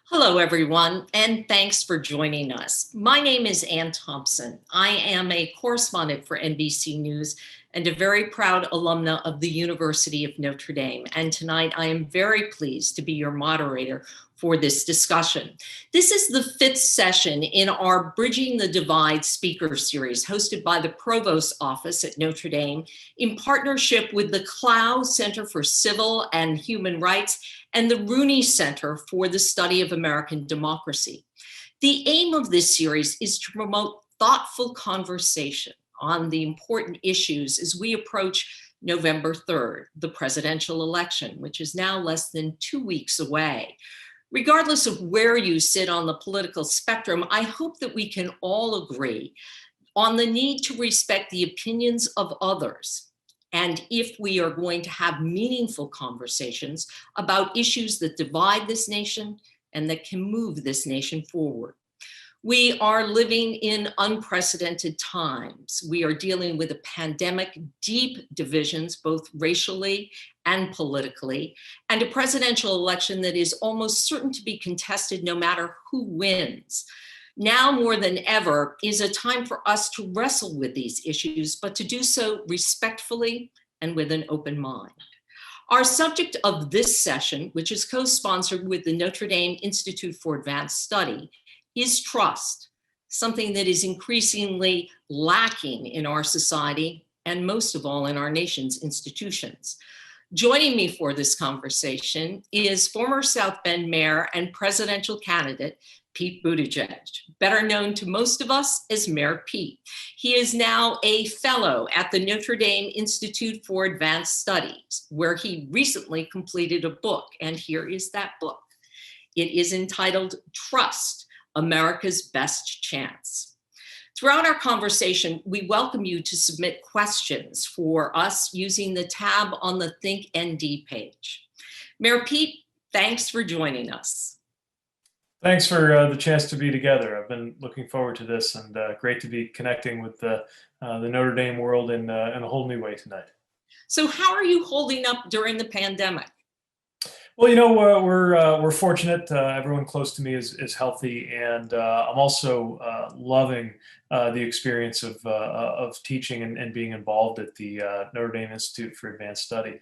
Hello, everyone, and thanks for joining us. My name is Ann Thompson. I am a correspondent for NBC News and a very proud alumna of the University of Notre Dame. And tonight I am very pleased to be your moderator for this discussion. This is the fifth session in our Bridging the Divide speaker series hosted by the Provost's Office at Notre Dame in partnership with the Clow Center for Civil and Human Rights and the Rooney Center for the Study of American Democracy. The aim of this series is to promote thoughtful conversation on the important issues as we approach November 3rd, the presidential election, which is now less than 2 weeks away. Regardless of where you sit on the political spectrum, I hope that we can all agree on the need to respect the opinions of others. And if we are going to have meaningful conversations about issues that divide this nation and that can move this nation forward. We are living in unprecedented times. We are dealing with a pandemic, deep divisions, both racially and politically, and a presidential election that is almost certain to be contested no matter who wins. Now more than ever is a time for us to wrestle with these issues, but to do so respectfully and with an open mind. Our subject of this session, which is co-sponsored with the Notre Dame Institute for Advanced Study, is trust, something that is increasingly lacking in our society and most of all in our nation's institutions. Joining me for this conversation is former South Bend mayor and presidential candidate, Pete Buttigieg, better known to most of us as Mayor Pete. He is now a fellow at the Notre Dame Institute for Advanced Studies, where he recently completed a book, and here is that book. It is entitled Trust, America's Best Chance. Throughout our conversation, we welcome you to submit questions for us using the tab on the Think ND page. Mayor Pete, thanks for joining us. Thanks for the chance to be together. I've been looking forward to this, and great to be connecting with the Notre Dame world in a whole new way tonight. So how are you holding up during the pandemic? Well, you know, we're fortunate. Everyone close to me is healthy, and I'm also loving the experience of teaching and being involved at the Notre Dame Institute for Advanced Study.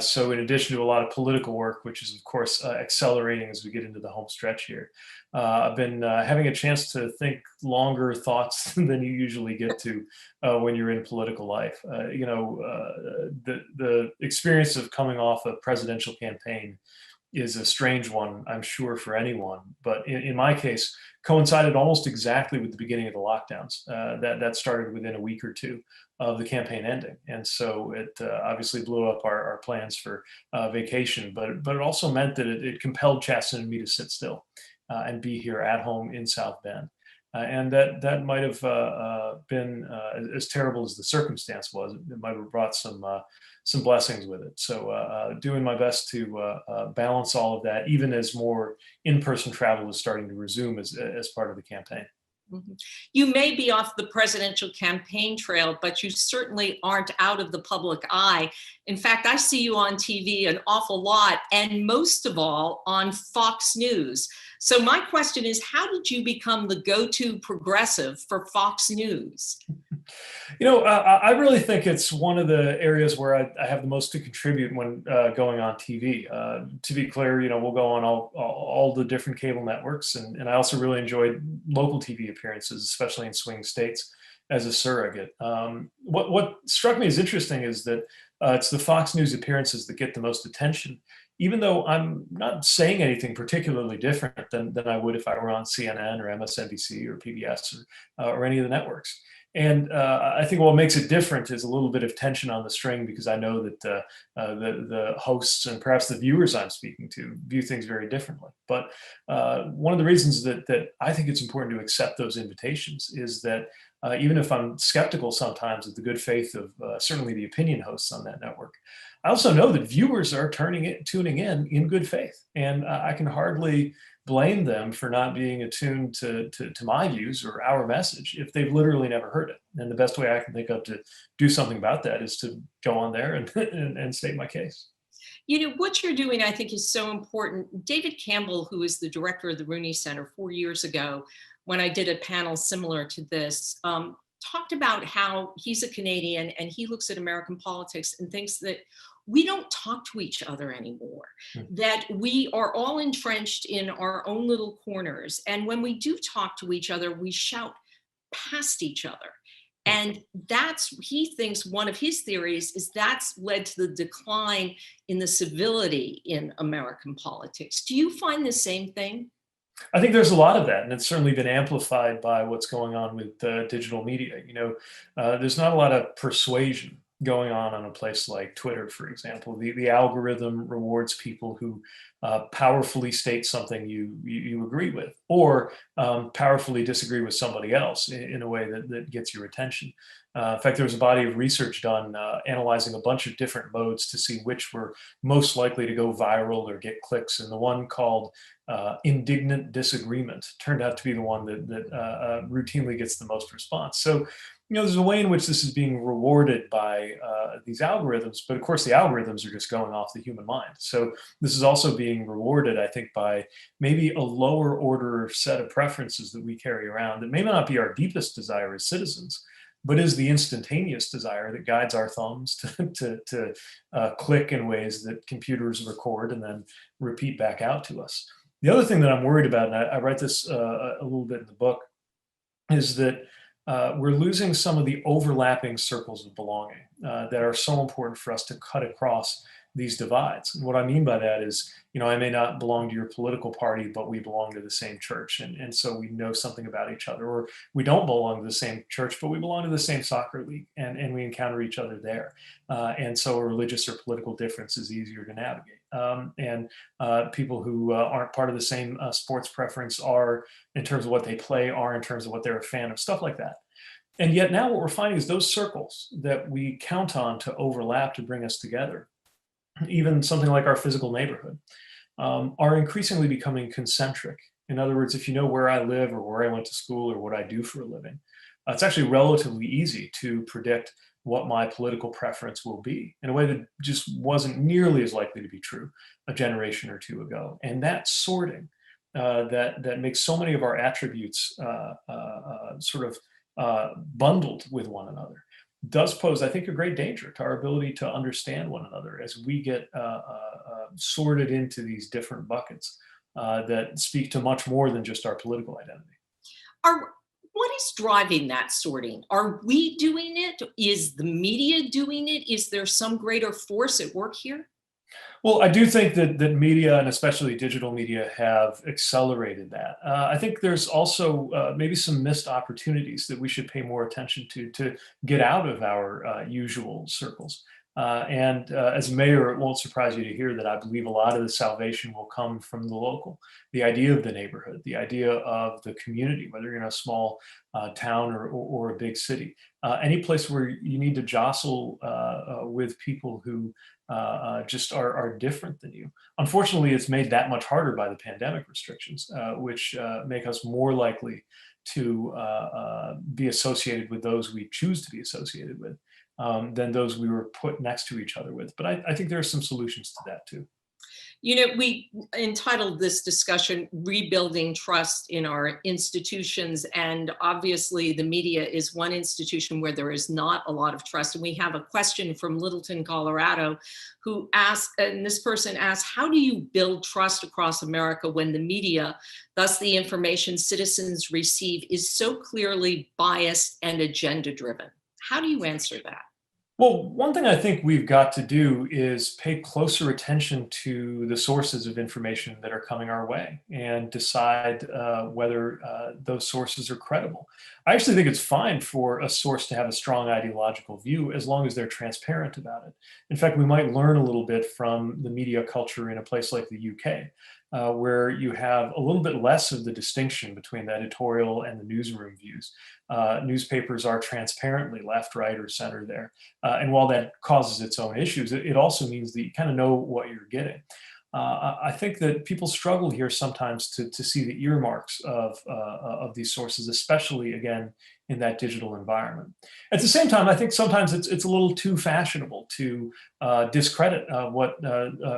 So, in addition to a lot of political work, which is of course accelerating as we get into the home stretch here, I've been having a chance to think longer thoughts than you usually get to when you're in political life. The experience of coming off a presidential campaign is a strange one, I'm sure, for anyone. But in my case, coincided almost exactly with the beginning of the lockdowns. That started within a week or two of the campaign ending. And so it obviously blew up our plans for vacation, but it also meant that it compelled Chasten and me to sit still and be here at home in South Bend. And that might have been as terrible as the circumstance was. It might have brought some blessings with it. So doing my best to balance all of that, even as more in-person travel is starting to resume as part of the campaign. Mm-hmm. You may be off the presidential campaign trail, but you certainly aren't out of the public eye. In fact, I see you on TV an awful lot, and most of all on Fox News. So my question is, how did you become the go-to progressive for Fox News? You know, I really think it's one of the areas where I have the most to contribute when going on TV. To be clear, you know, we'll go on all the different cable networks, and I also really enjoyed local TV appearances, especially in swing states, as a surrogate. What struck me as interesting is that it's the Fox News appearances that get the most attention, even though I'm not saying anything particularly different than I would if I were on CNN or MSNBC or PBS or any of the networks. And I think what makes it different is a little bit of tension on the string, because I know that the hosts and perhaps the viewers I'm speaking to view things very differently. But one of the reasons that I think it's important to accept those invitations is that even if I'm skeptical sometimes of the good faith of certainly the opinion hosts on that network, I also know that viewers are tuning in good faith. And I can hardly blame them for not being attuned to my views or our message if they've literally never heard it. And the best way I can think of to do something about that is to go on there and state my case. What you're doing, I think, is so important. David Campbell, who is the director of the Rooney Center 4 years ago, when I did a panel similar to this, talked about how he's a Canadian and he looks at American politics and thinks that we don't talk to each other anymore, that we are all entrenched in our own little corners. And when we do talk to each other, we shout past each other. And he thinks one of his theories is that's led to the decline in the civility in American politics. Do you find the same thing? I think there's a lot of that, and it's certainly been amplified by what's going on with digital media. There's not a lot of persuasion going on a place like Twitter, for example. The algorithm rewards people who powerfully state something you agree with, or powerfully disagree with somebody else in a way that gets your attention. In fact, there was a body of research done analyzing a bunch of different modes to see which were most likely to go viral or get clicks, and the one called indignant disagreement turned out to be the one that routinely gets the most response. So, there's a way in which this is being rewarded by these algorithms, but of course the algorithms are just going off the human mind. So this is also being rewarded, I think, by maybe a lower order set of preferences that we carry around that may not be our deepest desire as citizens, but is the instantaneous desire that guides our thumbs to click in ways that computers record and then repeat back out to us. The other thing that I'm worried about, and I write this a little bit in the book, is that we're losing some of the overlapping circles of belonging that are so important for us to cut across these divides. And what I mean by that is, I may not belong to your political party, but we belong to the same church. And so we know something about each other. Or we don't belong to the same church, but we belong to the same soccer league, and we encounter each other there. And so a religious or political difference is easier to navigate. People who aren't part of the same sports preference are, in terms of what they play, are in terms of what they're a fan of, stuff like that. And yet now what we're finding is those circles that we count on to overlap to bring us together, even something like our physical neighborhood, are increasingly becoming concentric. In other words, if you know where I live or where I went to school or what I do for a living, it's actually relatively easy to predict what my political preference will be in a way that just wasn't nearly as likely to be true a generation or two ago. And that sorting that makes so many of our attributes sort of bundled with one another does pose, I think, a great danger to our ability to understand one another as we get sorted into these different buckets that speak to much more than just our political identity. What is driving that sorting? Are we doing it? Is the media doing it? Is there some greater force at work here? Well, I do think that media, and especially digital media, have accelerated that. I think there's also maybe some missed opportunities that we should pay more attention to get out of our usual circles. As mayor, it won't surprise you to hear that I believe a lot of the salvation will come from the local, the idea of the neighborhood, the idea of the community, whether you're in a small town or a big city, any place where you need to jostle with people who just are different than you. Unfortunately, it's made that much harder by the pandemic restrictions, which make us more likely to be associated with those we choose to be associated with than those we were put next to each other with. But I think there are some solutions to that too. We entitled this discussion Rebuilding Trust in Our Institutions. And obviously, the media is one institution where there is not a lot of trust. And we have a question from Littleton, Colorado, who asked, and this person asked, how do you build trust across America when the media, thus the information citizens receive, is so clearly biased and agenda driven? How do you answer that? Well, one thing I think we've got to do is pay closer attention to the sources of information that are coming our way and decide whether those sources are credible. I actually think it's fine for a source to have a strong ideological view as long as they're transparent about it. In fact, we might learn a little bit from the media culture in a place like the UK. Where you have a little bit less of the distinction between the editorial and the newsroom views. Newspapers are transparently left, right, or center there. And while that causes its own issues, it also means that you kind of know what you're getting. I think that people struggle here sometimes to see the earmarks of these sources, especially again in that digital environment. At the same time, I think sometimes it's a little too fashionable to discredit what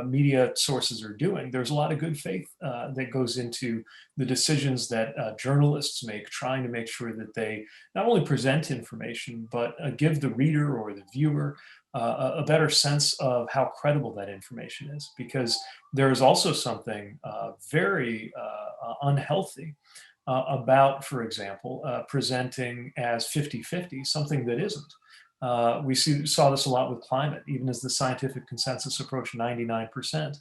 media sources are doing. There's a lot of good faith that goes into the decisions that journalists make, trying to make sure that they not only present information, but give the reader or the viewer a better sense of how credible that information is. Because there is also something very unhealthy about, for example, presenting as 50-50 something that isn't. Saw this a lot with climate, even as the scientific consensus approached 99%.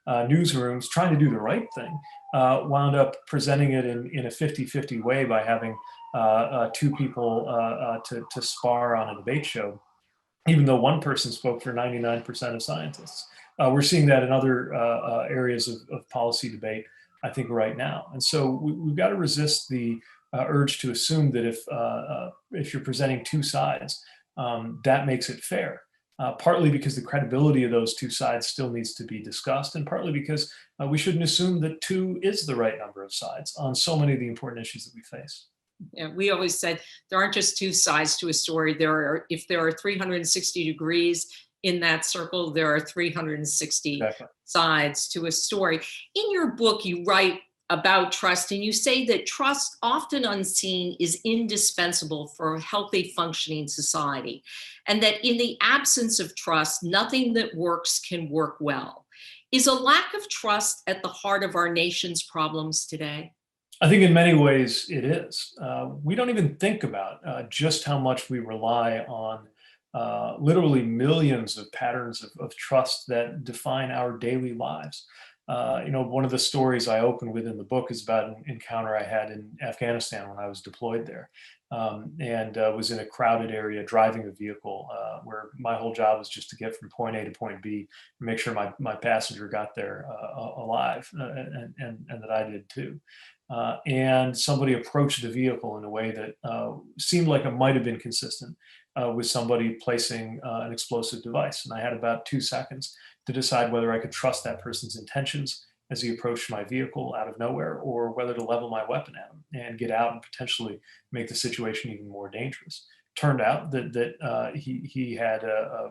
Newsrooms trying to do the right thing wound up presenting it in a 50-50 way by having two people to spar on a debate show, even though one person spoke for 99% of scientists. We're seeing that in other areas of policy debate, I think, right now. And so we've got to resist the urge to assume that if you're presenting two sides, that makes it fair. Partly because the credibility of those two sides still needs to be discussed, and partly because we shouldn't assume that two is the right number of sides on so many of the important issues that we face. Yeah, we always said there aren't just two sides to a story. If there are 360 degrees in that circle, there are 360 Exactly. sides to a story. In your book, you write about trust, and you say that trust, often unseen, is indispensable for a healthy functioning society, and that in the absence of trust, nothing that works can work well. Is a lack of trust at the heart of our nation's problems today? I think in many ways it is. We don't even think about just how much we rely on literally millions of patterns of trust that define our daily lives. One of the stories I open with in the book is about an encounter I had in Afghanistan when I was deployed there, and was in a crowded area driving a vehicle where my whole job was just to get from point A to point B and make sure my passenger got there alive, and that I did too. And somebody approached the vehicle in a way that seemed like it might have been consistent with somebody placing an explosive device. And I had about 2 seconds to decide whether I could trust that person's intentions as he approached my vehicle out of nowhere, or whether to level my weapon at him and get out and potentially make the situation even more dangerous. Turned out that he had a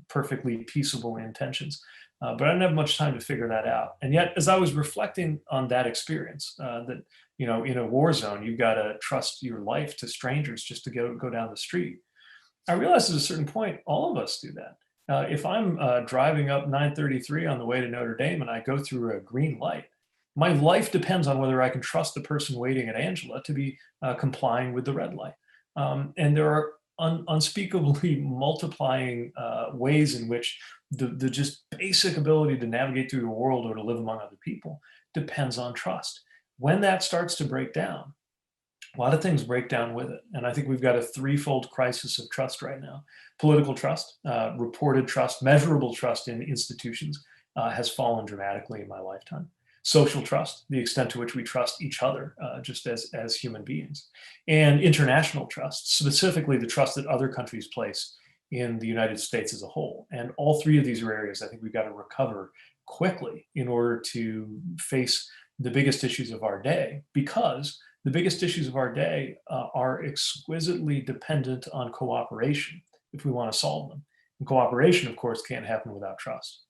perfectly peaceable intentions, but I didn't have much time to figure that out. And yet, as I was reflecting on that experience, that in a war zone, you've got to trust your life to strangers just to go down the street. I realized at a certain point, all of us do that. If I'm driving up 933 on the way to Notre Dame and I go through a green light, my life depends on whether I can trust the person waiting at Angela to be complying with the red light. And there are unspeakably multiplying ways in which the just basic ability to navigate through the world or to live among other people depends on trust. When that starts to break down, a lot of things break down with it. And I think we've got a threefold crisis of trust right now. Political trust, reported trust, measurable trust in institutions has fallen dramatically in my lifetime. Social trust, the extent to which we trust each other just as human beings. And international trust, specifically the trust that other countries place in the United States as a whole. And all three of these are areas I think we've got to recover quickly in order to face the biggest issues of our day, because the biggest issues of our day are exquisitely dependent on cooperation if we want to solve them. And cooperation, of course, can't happen without trust.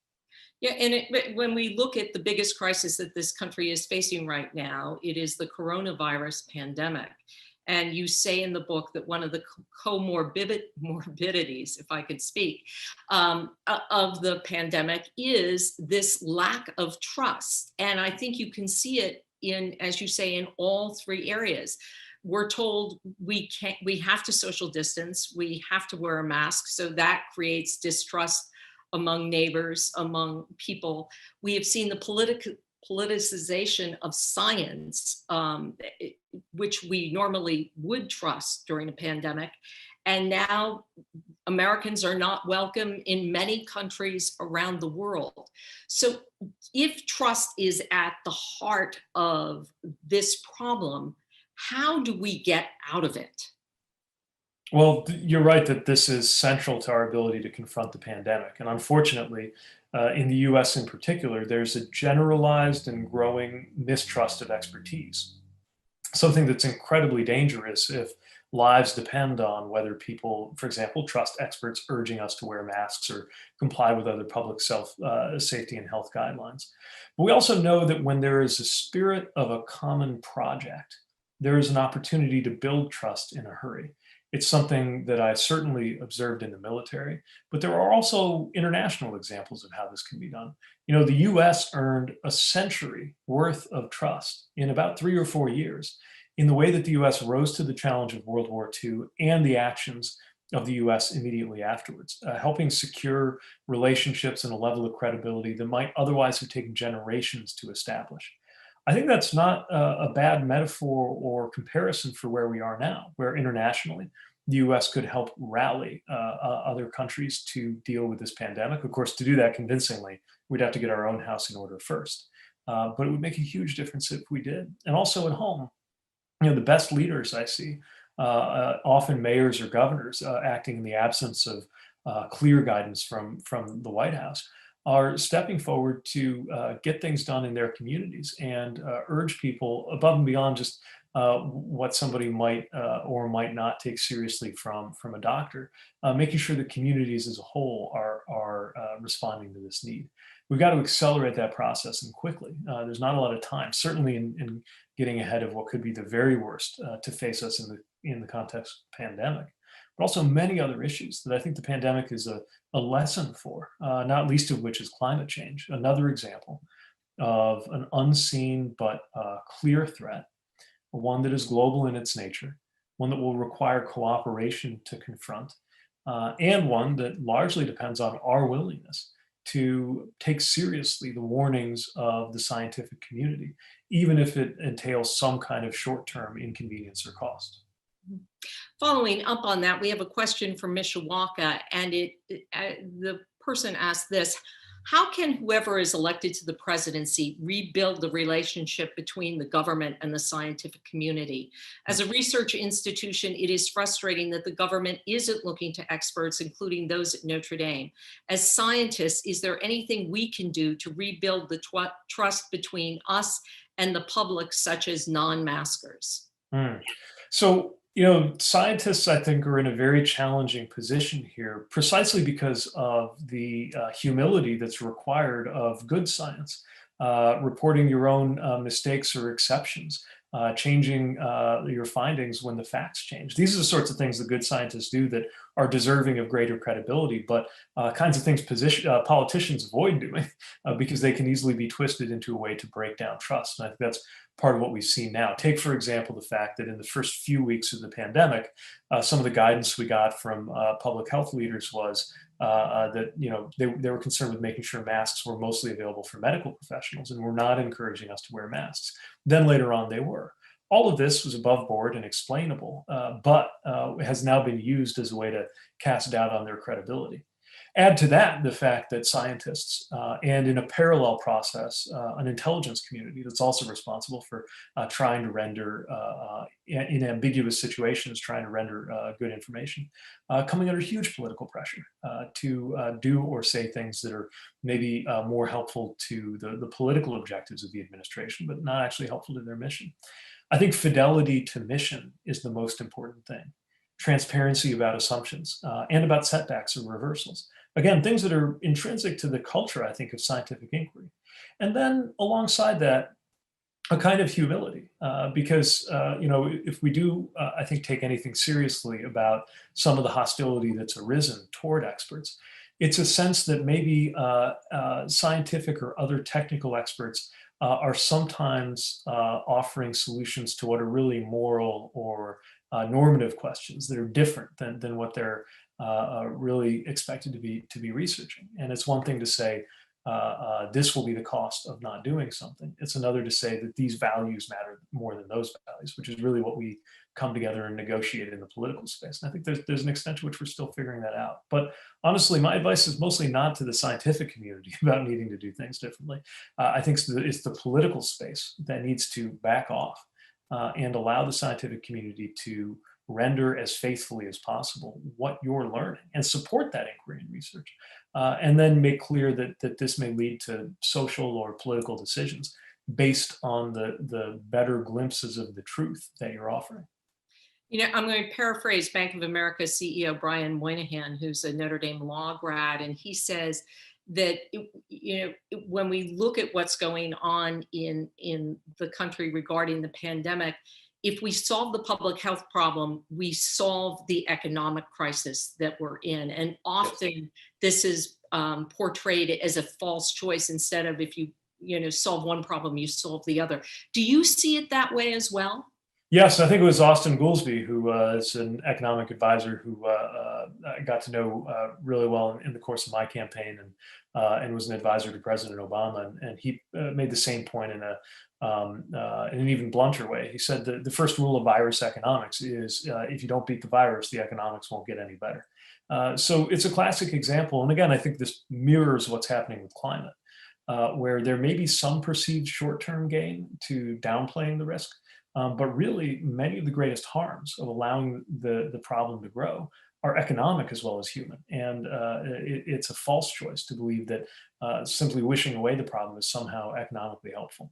Yeah, and when we look at the biggest crisis that this country is facing right now, it is the coronavirus pandemic. And you say in the book that one of the morbidities, if I could speak, of the pandemic is this lack of trust. And I think you can see it in, as you say, in all three areas. We're told we have to social distance, we have to wear a mask, so that creates distrust among neighbors, among people. We have seen the politicization of science, which we normally would trust during a pandemic. And now Americans are not welcome in many countries around the world. So if trust is at the heart of this problem, how do we get out of it? Well, you're right that this is central to our ability to confront the pandemic. And unfortunately, in the US in particular, there's a generalized and growing mistrust of expertise, something that's incredibly dangerous if lives depend on whether people, for example, trust experts urging us to wear masks or comply with other public safety and health guidelines. But we also know that when there is a spirit of a common project, there is an opportunity to build trust in a hurry. It's something that I certainly observed in the military, but there are also international examples of how this can be done. The US earned a century worth of trust in about 3 or 4 years in the way that the US rose to the challenge of World War II and the actions of the US immediately afterwards, helping secure relationships and a level of credibility that might otherwise have taken generations to establish. I think that's not a bad metaphor or comparison for where we are now, where internationally the US could help rally other countries to deal with this pandemic. Of course, to do that convincingly, we'd have to get our own house in order first. But it would make a huge difference if we did. And also at home, the best leaders I see, often mayors or governors acting in the absence of clear guidance from the White House, are stepping forward to get things done in their communities and urge people above and beyond just what somebody might or might not take seriously from a doctor, making sure that communities as a whole are responding to this need. We've got to accelerate that process and quickly. There's not a lot of time, certainly in getting ahead of what could be the very worst to face us in the context of pandemic, but also many other issues that I think the pandemic is a lesson for, not least of which is climate change. Another example of an unseen but clear threat, one that is global in its nature, one that will require cooperation to confront, and one that largely depends on our willingness to take seriously the warnings of the scientific community, even if it entails some kind of short-term inconvenience or cost. Following up on that, we have a question from Mishawaka, and the person asked this: how can whoever is elected to the presidency rebuild the relationship between the government and the scientific community? As a research institution, it is frustrating that the government isn't looking to experts, including those at Notre Dame. As scientists, is there anything we can do to rebuild the trust between us and the public, such as non-maskers? Mm. So, scientists, I think, are in a very challenging position here, precisely because of the humility that's required of good science, reporting your own mistakes or exceptions, changing your findings when the facts change. These are the sorts of things that good scientists do that are deserving of greater credibility, but kinds of things politicians avoid doing because they can easily be twisted into a way to break down trust. And I think that's part of what we see now. Take, for example, the fact that in the first few weeks of the pandemic, some of the guidance we got from public health leaders was that they were concerned with making sure masks were mostly available for medical professionals and were not encouraging us to wear masks. Then later on, they were. All of this was above board and explainable, but has now been used as a way to cast doubt on their credibility. Add to that the fact that scientists, and in a parallel process, an intelligence community that's also responsible for trying to render, in ambiguous situations, trying to render good information, coming under huge political pressure to do or say things that are maybe more helpful to the political objectives of the administration, but not actually helpful to their mission. I think fidelity to mission is the most important thing. Transparency about assumptions and about setbacks or reversals. Again, things that are intrinsic to the culture, I think, of scientific inquiry. And then alongside that, a kind of humility, because if we do, I think, take anything seriously about some of the hostility that's arisen toward experts, it's a sense that maybe scientific or other technical experts are sometimes offering solutions to what are really moral or normative questions that are different than what they're really expected to be researching. And it's one thing to say this will be the cost of not doing something. It's another to say that these values matter more than those values, which is really what we come together and negotiate in the political space. And I think there's an extent to which we're still figuring that out. But honestly, my advice is mostly not to the scientific community about needing to do things differently. I think it's the political space that needs to back off and allow the scientific community to render as faithfully as possible what you're learning and support that inquiry and research. And then make clear that this may lead to social or political decisions based on the better glimpses of the truth that you're offering. I'm going to paraphrase Bank of America CEO Brian Moynihan, who's a Notre Dame law grad, and he says that when we look at what's going on in the country regarding the pandemic, if we solve the public health problem, we solve the economic crisis that we're in. And often this is portrayed as a false choice instead of if you solve one problem, you solve the other. Do you see it that way as well? Yes, I think it was Austin Goolsbee, who is an economic advisor who I got to know really well in the course of my campaign, and was an advisor to President Obama. And he made the same point in an even blunter way. He said the first rule of virus economics is if you don't beat the virus, the economics won't get any better. So it's a classic example. And again, I think this mirrors what's happening with climate, where there may be some perceived short-term gain to downplaying the risk. But really, many of the greatest harms of allowing the problem to grow are economic as well as human. And it's a false choice to believe that simply wishing away the problem is somehow economically helpful.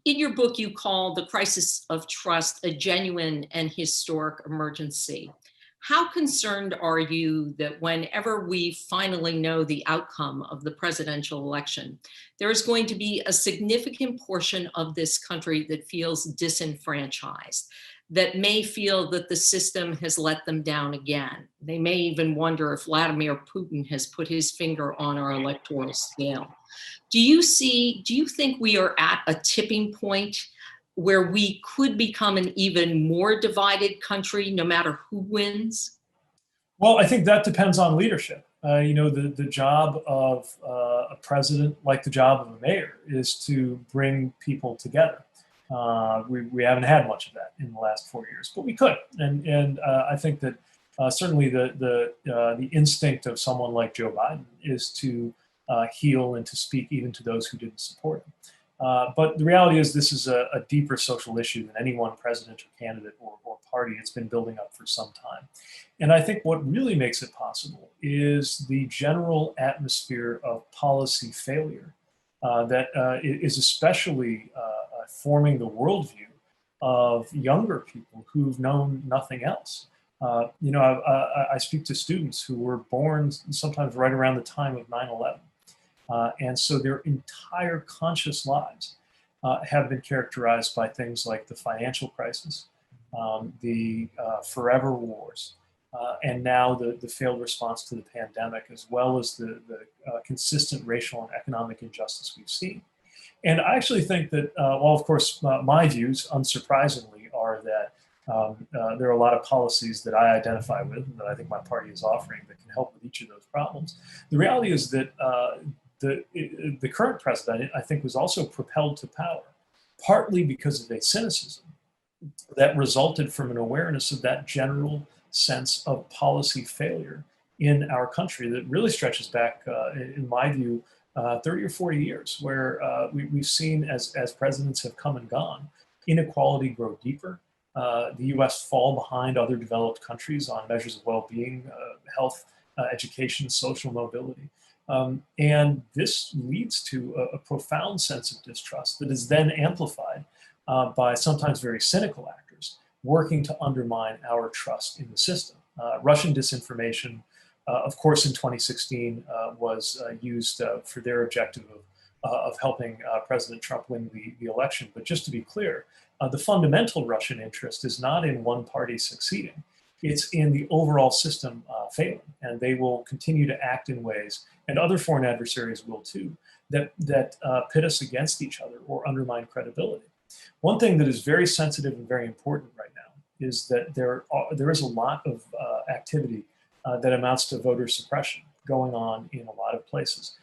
In your book, you call the crisis of trust a genuine and historic emergency. How concerned are you that whenever we finally know the outcome of the presidential election, there is going to be a significant portion of this country that feels disenfranchised, that may feel that the system has let them down again? They may even wonder if Vladimir Putin has put his finger on our electoral scale. Do you think we are at a tipping point where we could become an even more divided country no matter who wins? Well, I think that depends on leadership. The job of a president, like the job of a mayor, is to bring people together. We haven't had much of that in the last 4 years, but we could. And I think that certainly the instinct of someone like Joe Biden is to heal and to speak even to those who didn't support him. But the reality is this is a deeper social issue than any one presidential candidate or party. It's been building up for some time. And I think what really makes it possible is the general atmosphere of policy failure that is especially forming the worldview of younger people who've known nothing else. I speak to students who were born sometimes right around the time of 9/11. And so their entire conscious lives have been characterized by things like the financial crisis, the forever wars, and now the failed response to the pandemic, as well as the consistent racial and economic injustice we've seen. And I actually think that, well, of course, my views, unsurprisingly, are that there are a lot of policies that I identify with and that I think my party is offering that can help with each of those problems. The reality is that the current president, I think, was also propelled to power, partly because of a cynicism that resulted from an awareness of that general sense of policy failure in our country that really stretches back, in my view, 30 or 40 years, where we've seen as presidents have come and gone, inequality grow deeper, the US fall behind other developed countries on measures of well-being, health, education, social mobility. And this leads to a profound sense of distrust that is then amplified by sometimes very cynical actors working to undermine our trust in the system. Russian disinformation, of course, in 2016 was used for their objective of helping President Trump win the election. But just to be clear, the fundamental Russian interest is not in one party succeeding. It's in the overall system failing, and they will continue to act in ways, and other foreign adversaries will too, that pit us against each other or undermine credibility. One thing that is very sensitive and very important right now is that there is a lot of activity that amounts to voter suppression going on in a lot of places.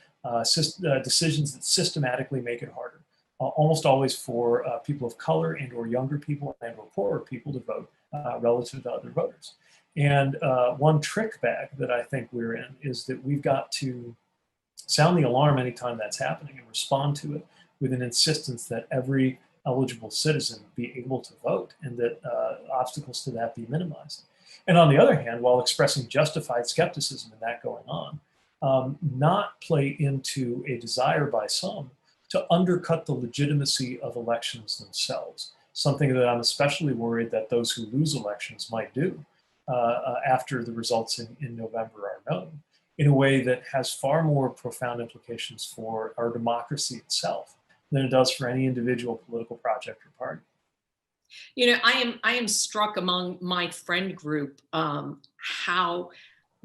Decisions that systematically make it harder, almost always for people of color and or younger people and or poorer people to vote relative to other voters. And one trick bag that I think we're in is that we've got to sound the alarm anytime that's happening and respond to it with an insistence that every eligible citizen be able to vote, and that obstacles to that be minimized. And on the other hand, while expressing justified skepticism in that going on, not play into a desire by some to undercut the legitimacy of elections themselves, something that I'm especially worried that those who lose elections might do after the results in November are known, in a way that has far more profound implications for our democracy itself than it does for any individual political project or party. You know, I am struck among my friend group how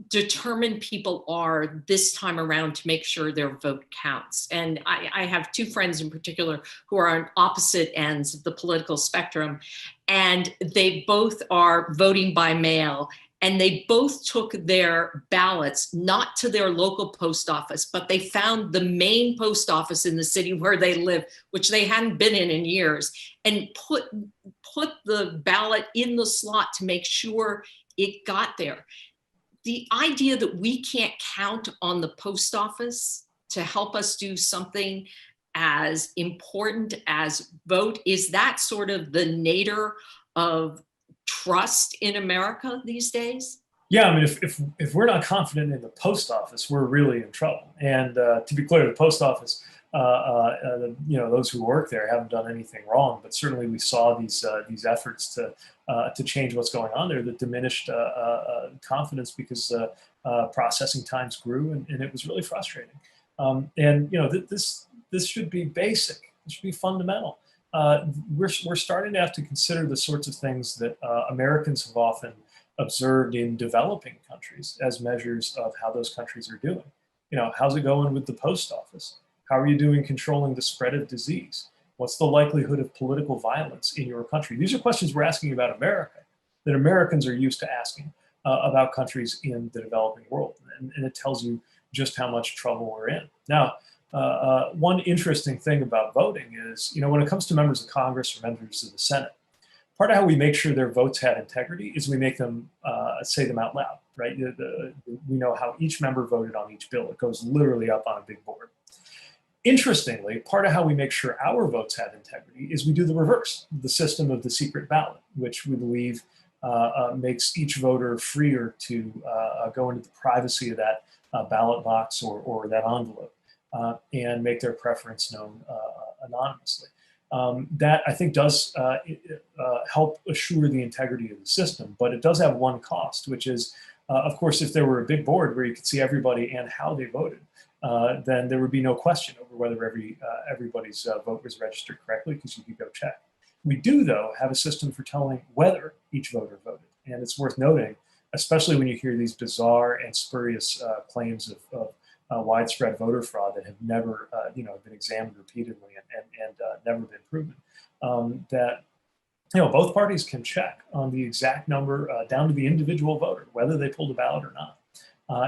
determined people are this time around to make sure their vote counts. And I have two friends in particular who are on opposite ends of the political spectrum, and they both are voting by mail. And they both took their ballots not to their local post office, but they found the main post office in the city where they live, which they hadn't been in years, and put the ballot in the slot to make sure it got there. The idea that we can't count on the post office to help us do something as important as vote, is that sort of the nadir of trust in America these days? Yeah, I mean, if we're not confident in the post office, we're really in trouble. And to be clear, the post office, those who work there haven't done anything wrong, but certainly we saw these efforts to change what's going on there that diminished confidence because processing times grew, and it was really frustrating. This should be basic. It should be fundamental. We're starting to have to consider the sorts of things that Americans have often observed in developing countries as measures of how those countries are doing. You know, how's it going with the post office? How are you doing controlling the spread of disease? What's the likelihood of political violence in your country? These are questions we're asking about America that Americans are used to asking about countries in the developing world. And it tells you just how much trouble we're in. Now, one interesting thing about voting is, when it comes to members of Congress or members of the Senate, part of how we make sure their votes have integrity is we make them say them out loud, right? We know how each member voted on each bill. It goes literally up on a big board. Interestingly, part of how we make sure our votes have integrity is we do the reverse, the system of the secret ballot, which we believe makes each voter freer to go into the privacy of that ballot box or that envelope and make their preference known anonymously. That I think does help assure the integrity of the system, but it does have one cost, which is, of course, if there were a big board where you could see everybody and how they voted, then there would be no question over whether everybody's vote was registered correctly, because you could go check. We do, though, have a system for telling whether each voter voted, and it's worth noting, especially when you hear these bizarre and spurious claims of widespread voter fraud that have never, been examined repeatedly and never been proven. That both parties can check on the exact number down to the individual voter, whether they pulled a ballot or not.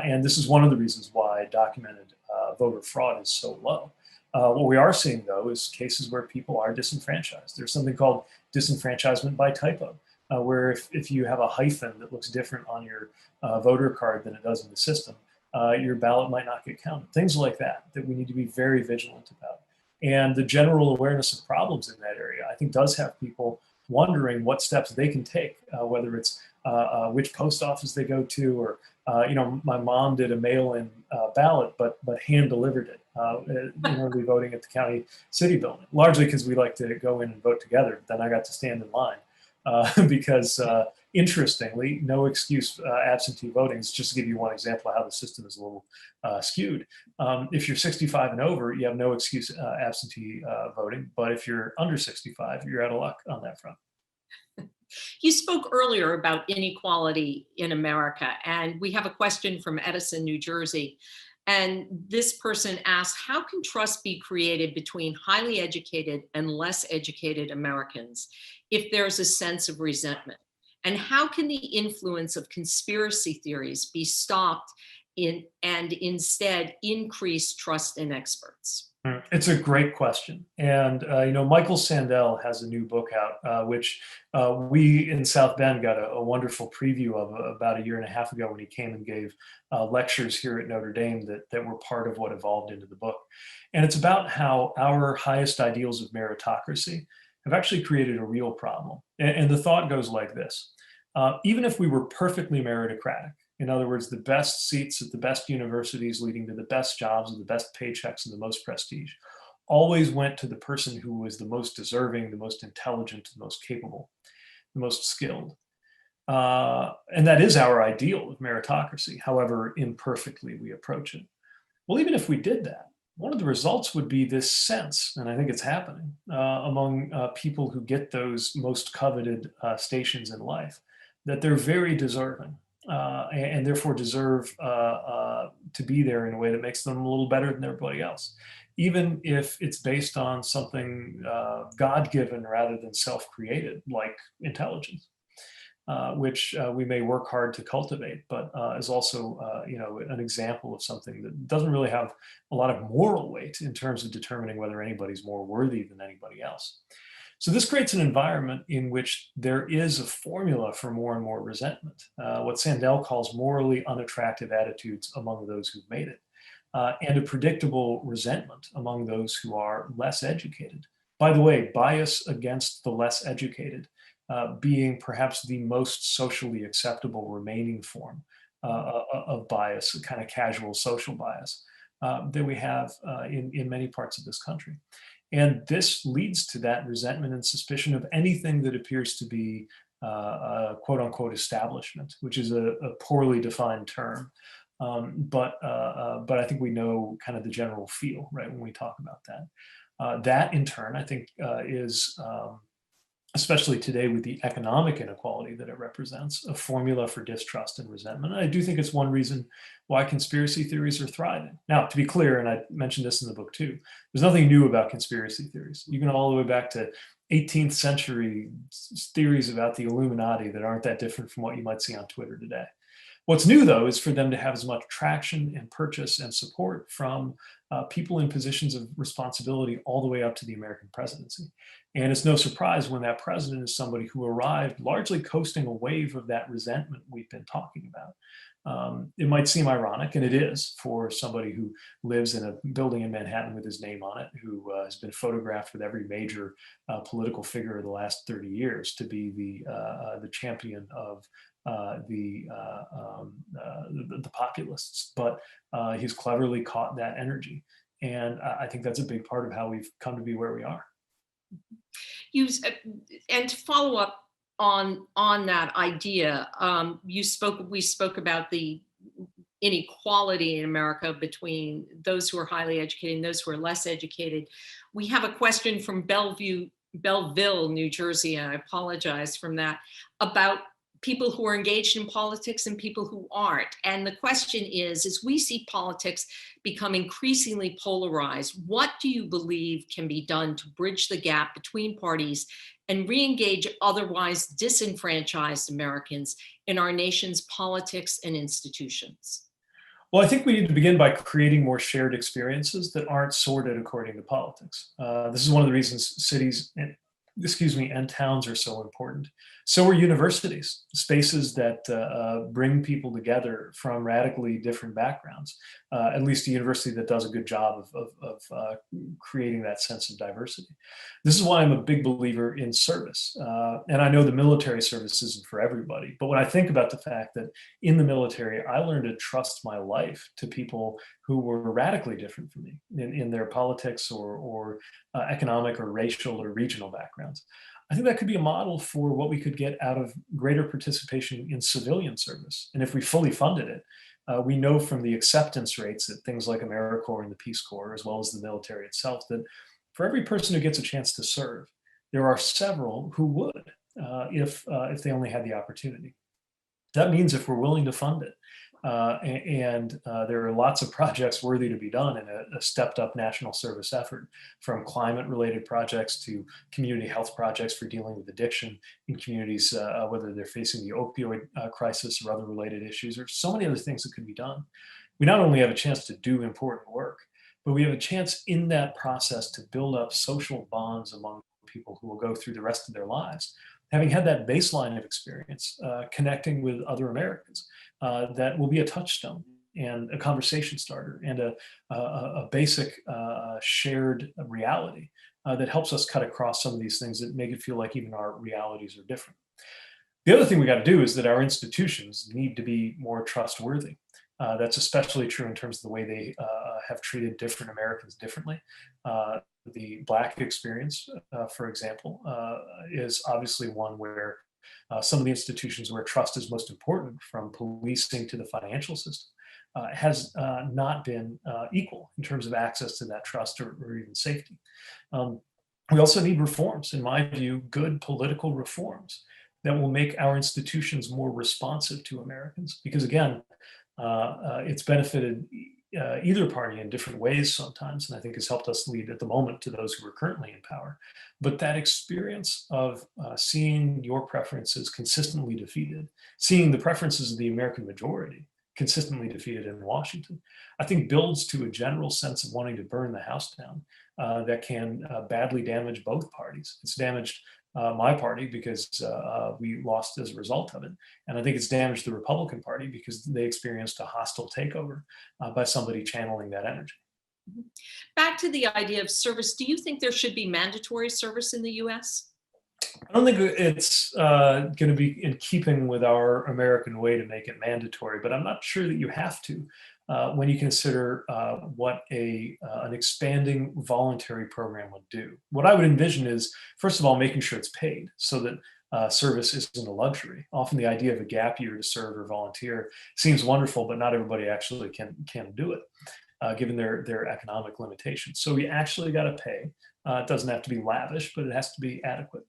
And this is one of the reasons why documented voter fraud is so low. What we are seeing, though, is cases where people are disenfranchised. There's something called disenfranchisement by typo, where if you have a hyphen that looks different on your voter card than it does in the system, your ballot might not get counted. Things like that we need to be very vigilant about. And the general awareness of problems in that area, I think, does have people wondering what steps they can take, whether it's which post office they go to, or my mom did a mail-in ballot, but hand delivered it early voting at the county city building, largely because we like to go in and vote together. Then I got to stand in line because interestingly, no excuse absentee voting is, just to give you one example of how the system is a little skewed. If you're 65 and over, you have no excuse absentee voting, but if you're under 65, you're out of luck on that front. You spoke earlier about inequality in America, and we have a question from Edison, New Jersey. And this person asks, how can trust be created between highly educated and less educated Americans if there's a sense of resentment? And how can the influence of conspiracy theories be stopped and instead increase trust in experts? It's a great question. And, Michael Sandel has a new book out, which we in South Bend got a wonderful preview of about a year and a half ago when he came and gave lectures here at Notre Dame that were part of what evolved into the book. And it's about how our highest ideals of meritocracy have actually created a real problem. And the thought goes like this. Even if we were perfectly meritocratic, in other words, the best seats at the best universities leading to the best jobs and the best paychecks and the most prestige, always went to the person who was the most deserving, the most intelligent, the most capable, the most skilled. And that is our ideal of meritocracy, however imperfectly we approach it. Well, even if we did that, one of the results would be this sense, and I think it's happening among people who get those most coveted stations in life, that they're very deserving and therefore deserve to be there in a way that makes them a little better than everybody else, even if it's based on something God-given rather than self-created, like intelligence. Which we may work hard to cultivate, but is also, an example of something that doesn't really have a lot of moral weight in terms of determining whether anybody's more worthy than anybody else. So this creates an environment in which there is a formula for more and more resentment, what Sandel calls morally unattractive attitudes among those who've made it, and a predictable resentment among those who are less educated. By the way, bias against the less educated being perhaps the most socially acceptable remaining form of bias, a kind of casual social bias that we have in many parts of this country. And this leads to that resentment and suspicion of anything that appears to be quote unquote establishment, which is a poorly defined term. But I think we know kind of the general feel, right, when we talk about that. That in turn, I think is especially today with the economic inequality that it represents, a formula for distrust and resentment. And I do think it's one reason why conspiracy theories are thriving. Now, to be clear, and I mentioned this in the book too, there's nothing new about conspiracy theories. You can go all the way back to 18th century theories about the Illuminati that aren't that different from what you might see on Twitter today. What's new, though, is for them to have as much traction and purchase and support from people in positions of responsibility all the way up to the American presidency. And it's no surprise when that president is somebody who arrived largely coasting a wave of that resentment we've been talking about. It might seem ironic, and it is, for somebody who lives in a building in Manhattan with his name on it, who has been photographed with every major political figure of the last 30 years, to be the champion of the populists, but he's cleverly caught that energy, and I think that's a big part of how we've come to be where we are. And to follow up on that idea, we spoke about the inequality in America between those who are highly educated and those who are less educated. We have a question from Belleville, New Jersey, and I apologize from that, about people who are engaged in politics and people who aren't. And the question is, as we see politics become increasingly polarized, what do you believe can be done to bridge the gap between parties and re-engage otherwise disenfranchised Americans in our nation's politics and institutions? Well, I think we need to begin by creating more shared experiences that aren't sorted according to politics. This is one of the reasons cities and towns are so important. So are universities, spaces that bring people together from radically different backgrounds, at least a university that does a good job of creating that sense of diversity. This is why I'm a big believer in service. And I know the military service isn't for everybody, but when I think about the fact that in the military, I learned to trust my life to people who were radically different from me in their politics or economic or racial or regional backgrounds. I think that could be a model for what we could get out of greater participation in civilian service. And if we fully funded it, we know from the acceptance rates at things like AmeriCorps and the Peace Corps, as well as the military itself, that for every person who gets a chance to serve, there are several who would if they only had the opportunity. That means if we're willing to fund it, and there are lots of projects worthy to be done in a stepped up national service effort, from climate related projects to community health projects for dealing with addiction in communities, whether they're facing the opioid crisis or other related issues, or so many other things that could be done. We not only have a chance to do important work, but we have a chance in that process to build up social bonds among people who will go through the rest of their lives, having had that baseline of experience, connecting with other Americans. That will be a touchstone and a conversation starter and a basic shared reality that helps us cut across some of these things that make it feel like even our realities are different. The other thing we got to do is that our institutions need to be more trustworthy. That's especially true in terms of the way they have treated different Americans differently. The Black experience, for example, is obviously one where some of the institutions where trust is most important, from policing to the financial system, has not been equal in terms of access to that trust or even safety. Um, we also need reforms, in my view, good political reforms that will make our institutions more responsive to Americans. Because again, it's benefited either party in different ways sometimes, and I think has helped us lead at the moment to those who are currently in power. But that experience of seeing your preferences consistently defeated, seeing the preferences of the American majority consistently defeated in Washington, I think builds to a general sense of wanting to burn the house down that can badly damage both parties. It's damaged my party because we lost as a result of it. And I think it's damaged the Republican Party because they experienced a hostile takeover by somebody channeling that energy. Back to the idea of service, do you think there should be mandatory service in the US? I don't think it's going to be in keeping with our American way to make it mandatory, but I'm not sure that you have to when you consider what an expanding voluntary program would do. What I would envision is, first of all, making sure it's paid so that service isn't a luxury. Often the idea of a gap year to serve or volunteer seems wonderful, but not everybody actually can do it, given their economic limitations. So we actually got to pay. It doesn't have to be lavish, but it has to be adequate.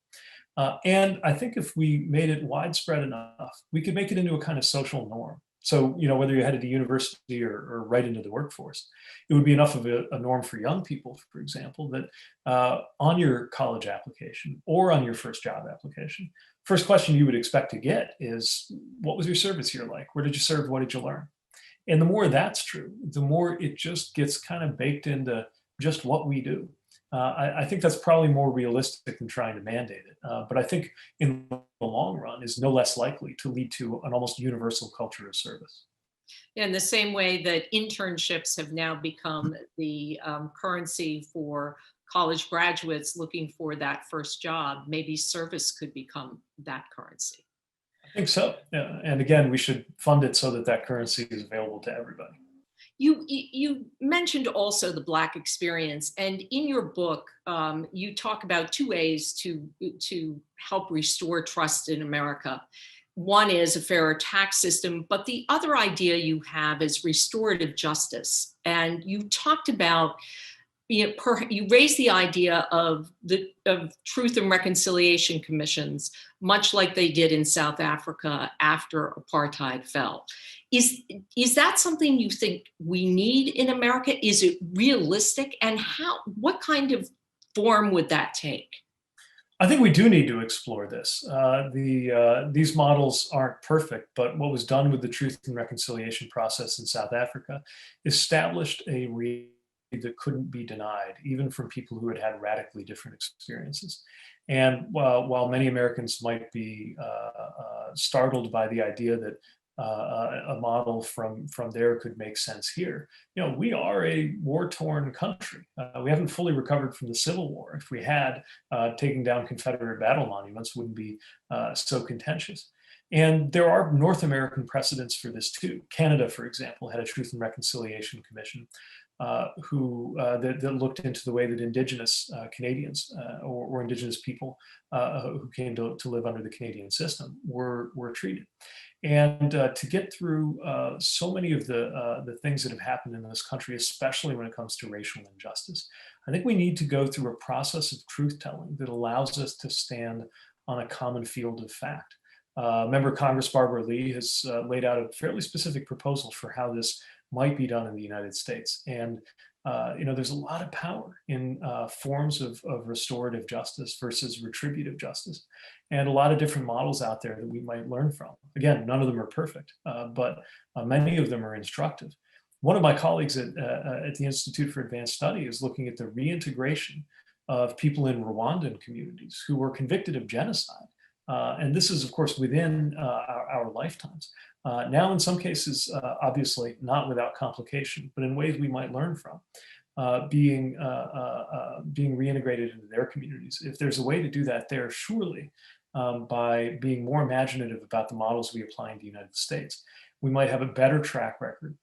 And I think if we made it widespread enough, we could make it into a kind of social norm. So, whether you're headed to university or right into the workforce, it would be enough of a norm for young people, for example, that on your college application or on your first job application, first question you would expect to get is, what was your service year like? Where did you serve? What did you learn? And the more that's true, the more it just gets kind of baked into just what we do. I think that's probably more realistic than trying to mandate it. But I think in the long run is no less likely to lead to an almost universal culture of service. In the same way that internships have now become the currency for college graduates looking for that first job, maybe service could become that currency. I think so. Yeah. And again, we should fund it so that that currency is available to everybody. You mentioned also the Black experience, and in your book, you talk about two ways to help restore trust in America. One is a fairer tax system, but the other idea you have is restorative justice. And you talked about, you raised the idea of truth and reconciliation commissions, much like they did in South Africa after apartheid fell. Is that something you think we need in America? Is it realistic? And what kind of form would that take? I think we do need to explore this. These models aren't perfect, but what was done with the Truth and Reconciliation process in South Africa established a reality that couldn't be denied, even from people who had had radically different experiences. And while many Americans might be startled by the idea that a model from there could make sense here. We are a war-torn country. We haven't fully recovered from the Civil War. If we had, taking down Confederate battle monuments wouldn't be so contentious. And there are North American precedents for this too. Canada, for example, had a Truth and Reconciliation Commission that looked into the way that Indigenous Canadians or Indigenous people who came to live under the Canadian system were treated. And to get through so many of the things that have happened in this country, especially when it comes to racial injustice, I think we need to go through a process of truth-telling that allows us to stand on a common field of fact. Member Congress Barbara Lee has laid out a fairly specific proposal for how this might be done in the United States. And there's a lot of power in forms of restorative justice versus retributive justice, and a lot of different models out there that we might learn from. Again, none of them are perfect, but many of them are instructive. One of my colleagues at the Institute for Advanced Study is looking at the reintegration of people in Rwandan communities who were convicted of genocide. And this is, of course, within our lifetimes. Now, in some cases, obviously not without complication, but in ways we might learn from. being reintegrated into their communities. If there's a way to do that there, surely by being more imaginative about the models we apply in the United States, we might have a better track record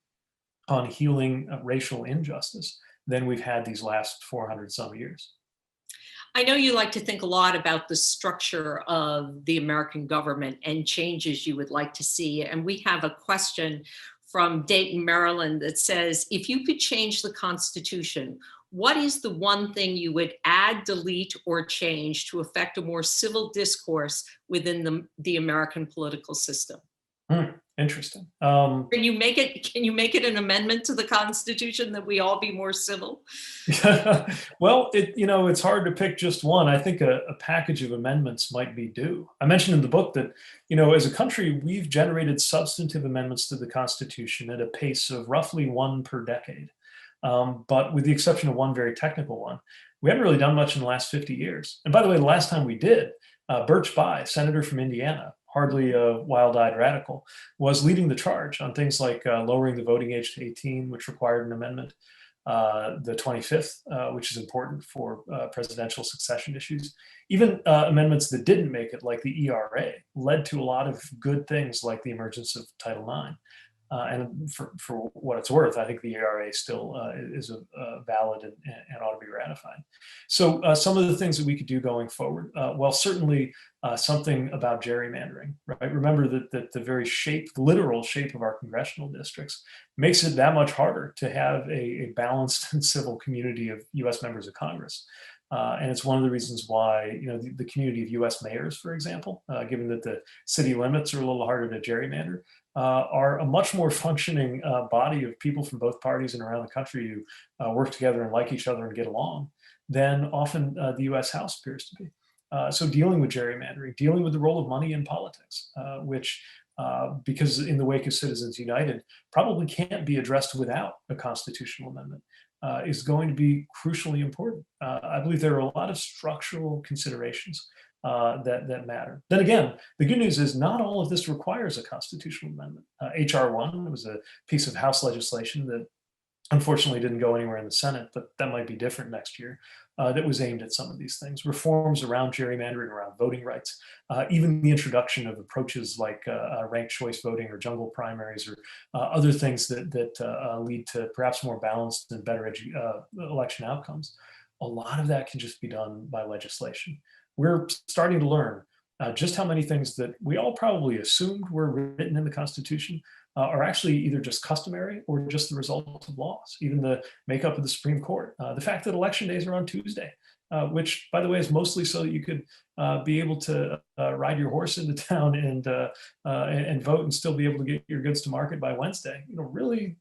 on healing racial injustice than we've had these last 400 some years. I know you like to think a lot about the structure of the American government and changes you would like to see. And we have a question from Dayton, Maryland that says, if you could change the Constitution, what is the one thing you would add, delete, or change to affect a more civil discourse within the American political system? Interesting. Can you make it an amendment to the Constitution that we all be more civil? Well, it's hard to pick just one. I think a package of amendments might be due. I mentioned in the book that, as a country, we've generated substantive amendments to the Constitution at a pace of roughly one per decade. But with the exception of one very technical one, we haven't really done much in the last 50 years. And by the way, the last time we did, Birch Bayh, senator from Indiana, hardly a wild-eyed radical, was leading the charge on things like lowering the voting age to 18, which required an amendment, the 25th, which is important for presidential succession issues. Even amendments that didn't make it, like the ERA, led to a lot of good things like the emergence of Title IX. And for what it's worth, I think the ERA still is valid and ought to be ratified. So some of the things that we could do going forward, well, certainly something about gerrymandering, right? Remember that the very literal shape of our congressional districts makes it that much harder to have a balanced and civil community of US members of Congress. And it's one of the reasons why, the community of US mayors, for example, given that the city limits are a little harder to gerrymander, are a much more functioning body of people from both parties and around the country who work together and like each other and get along than often the US House appears to be. So dealing with gerrymandering, dealing with the role of money in politics, which, because in the wake of Citizens United, probably can't be addressed without a constitutional amendment, is going to be crucially important. I believe there are a lot of structural considerations that matter. Then again, the good news is not all of this requires a constitutional amendment. HR 1 was a piece of House legislation that unfortunately didn't go anywhere in the Senate, but that might be different next year, that was aimed at some of these things. Reforms around gerrymandering, around voting rights, even the introduction of approaches like ranked choice voting or jungle primaries or other things that lead to perhaps more balanced and better election outcomes. A lot of that can just be done by legislation. We're starting to learn just how many things that we all probably assumed were written in the Constitution are actually either just customary or just the result of laws, even the makeup of the Supreme Court. The fact that election days are on Tuesday, which, by the way, is mostly so that you could be able to ride your horse into town and vote and still be able to get your goods to market by Wednesday. Really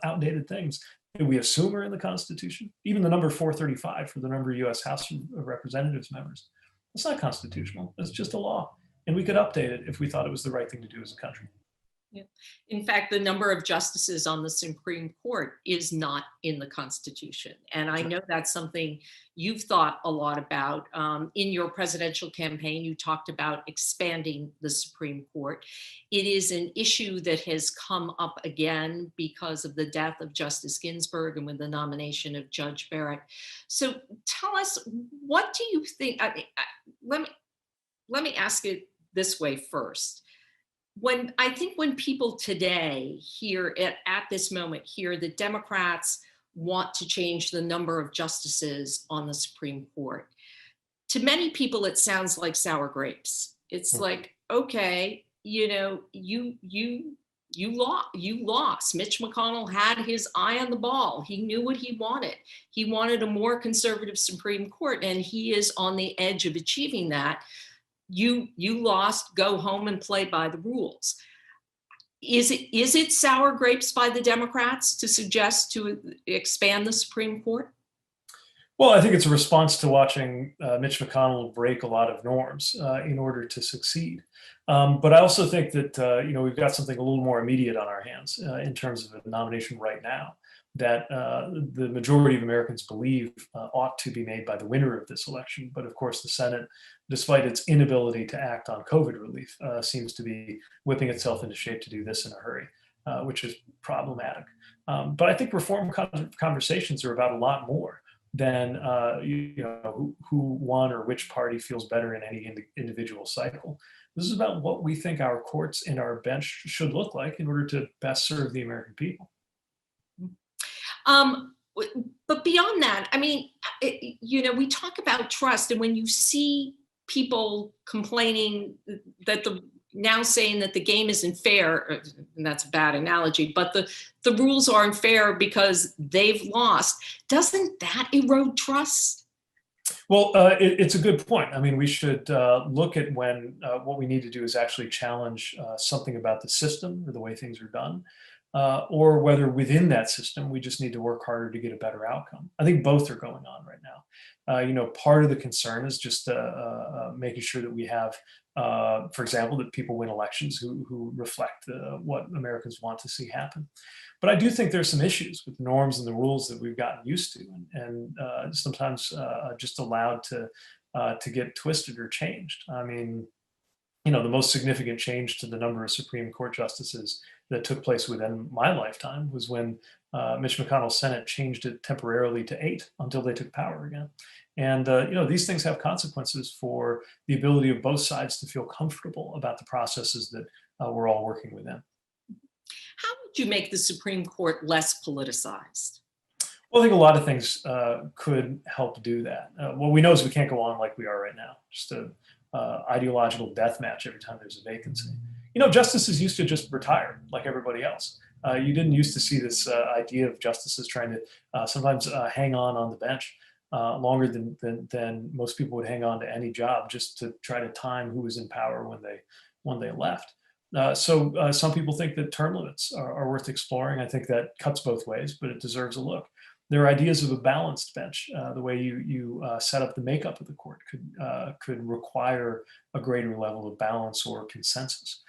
outdated things that we assume are in the Constitution. Even the number 435 for the number of U.S. House of Representatives members. It's not constitutional. It's just a law. And we could update it if we thought it was the right thing to do as a country. Yeah. In fact, the number of justices on the Supreme Court is not in the Constitution. And I know that's something you've thought a lot about. In your presidential campaign, you talked about expanding the Supreme Court. It is an issue that has come up again because of the death of Justice Ginsburg and with the nomination of Judge Barrett. So tell us, what do you think? Let me ask it this way first. When people today at this moment hear that Democrats want to change the number of justices on the Supreme Court, to many people it sounds like sour grapes. It's like, okay, you lost. Mitch McConnell had his eye on the ball. He knew what he wanted. He wanted a more conservative Supreme Court, and he is on the edge of achieving that. You lost, go home and play by the rules. Is it sour grapes by the Democrats to suggest to expand the Supreme Court? Well, I think it's a response to watching Mitch McConnell break a lot of norms in order to succeed. But I also think that we've got something a little more immediate on our hands in terms of a nomination right now that the majority of Americans believe ought to be made by the winner of this election. But of course, the Senate, despite its inability to act on COVID relief, seems to be whipping itself into shape to do this in a hurry, which is problematic. But I think reform conversations are about a lot more than who won or which party feels better in any individual cycle. This is about what we think our courts and our bench should look like in order to best serve the American people. But beyond that, I mean, we talk about trust, and when you see people complaining that now saying that the game isn't fair, and that's a bad analogy, but the rules aren't fair because they've lost, doesn't that erode trust? Well, it's a good point. I mean, we should look at when what we need to do is actually challenge something about the system or the way things are done, or whether within that system we just need to work harder to get a better outcome. I think both are going on right now. Part of the concern is just making sure that we have, for example, that people win elections who reflect what Americans want to see happen. But I do think there's some issues with norms and the rules that we've gotten used to, and sometimes just allowed to get twisted or changed. I mean, the most significant change to the number of Supreme Court justices that took place within my lifetime was when Mitch McConnell's Senate changed it temporarily to 8 until they took power again. And these things have consequences for the ability of both sides to feel comfortable about the processes that we're all working within. How would you make the Supreme Court less politicized? Well, I think a lot of things could help do that. What we know is we can't go on like we are right now, just a ideological death match every time there's a vacancy. Justices used to just retire like everybody else. You didn't used to see this idea of justices trying to sometimes hang on the bench longer than most people would hang on to any job, just to try to time who was in power when they left. So some people think that term limits are worth exploring. I think that cuts both ways, but it deserves a look. There are ideas of a balanced bench. The way you set up the makeup of the court could require a greater level of balance or consensus.